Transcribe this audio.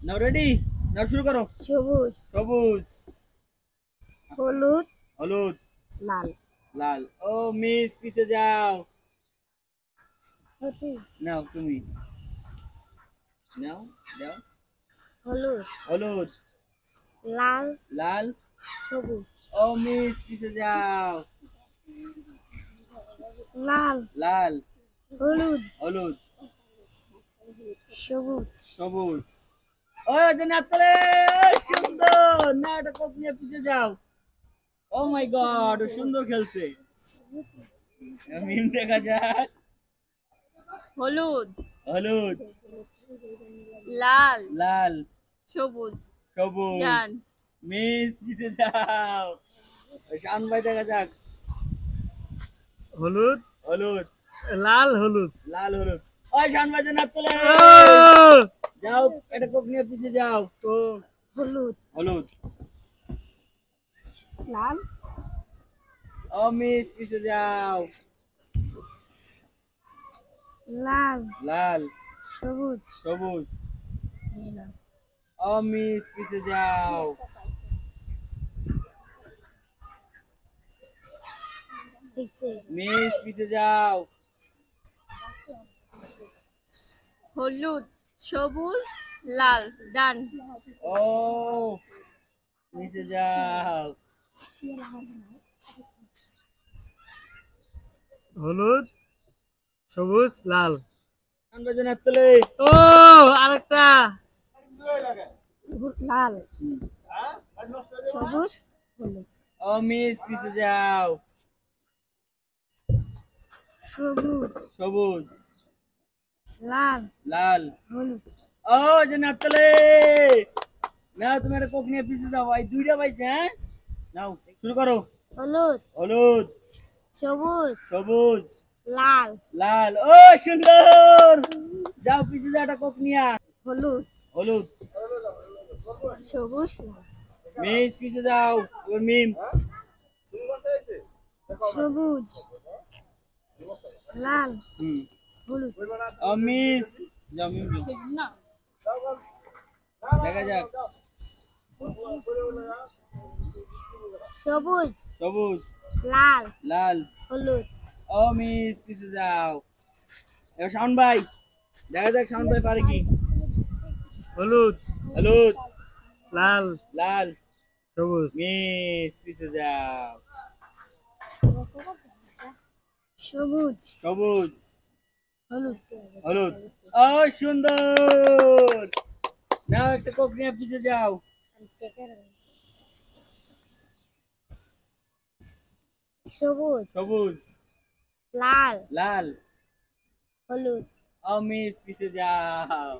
নাও ready, নাও শুরু করো। সবুজ, সবুজ, হলুদ, হলুদ, লাল। লাল। ও মিস পিছে যাও। হতি, নাও তুমি, নাও, দাও। হলুদ, হলুদ, লাল, লাল। সবুজ, ও মিস পিছে যাও। লাল, লাল, হলুদ, হলুদ, সবুজ, সবুজ। ওই যে নাতলে, সুন্দর। না এটা কোপ নিয়ে পিছে যাও। ও মাই গড, সুন্দর খেলছে। মিম দেখা যাক। হলুদ, হলুদ, লাল, লাল, সবুজ, সবুজ। ডান। মিস পিছে যাও। শান ভাই দেখা যাক। হলুদ, হলুদ, লাল, হলুদ। লাল, হলুদ। ওই শান ভাই যে নাতলে, যাও এটা কোপ নিয়ে পিছে যাও। ও হলুদ, হলুদ। লাল, ও মিস পিছে যাও। লাল, লাল, সবুজ, সবুজ। ও মিস পিছে যাও। দেখছে। মিস পিছে যাও। হলুদ, সবুজ, লাল, ডান। ও নিচে যাও। হলুদ, সবুজ, লাল। শান ভাই যে নাতলে। ও আরেকটা। লাল, সবুজ, হলুদ, ও মিস পিছে যাও। সবুজ, সবুজ, লাল, লাল। হলুদ, ও যে নাতলে, না তুমি একটা কোক নিয়ে পিছে যাও। এই দুইটা পাইছে, হ্যাঁ। নাও শুরু করো। হলুদ, হলুদ, সবুজ, সবুজ, লাল, লাল। ও সুন্দর। যাও পিছে যাও একটা কোক নিয়া। হলুদ, হলুদ, সবুজ, লাল, মিস পিছে যাও। ওর মিম। সবুজ, লাল, হুম। হলুদ, ও মিস, যাও মিম যাও। দেখা যাক। সবুজ, সবুজ, লাল, লাল। হলুদ, ও মিস পিছে যাও। এবার শাওন ভাই, দেখা যাক শাওন ভাই পারে কি। হলুদ, হলুদ, লাল, লাল। সবুজ। মিস পিছে যাও। সবুজ, সবুজ, হলুদ, হলুদ। ও সুন্দর। নাও একটা কোক নিয়ে পিছে যাও। সবুজ, সবুজ, লাল, লাল। হলুদ, ও মিস পিছে যাও।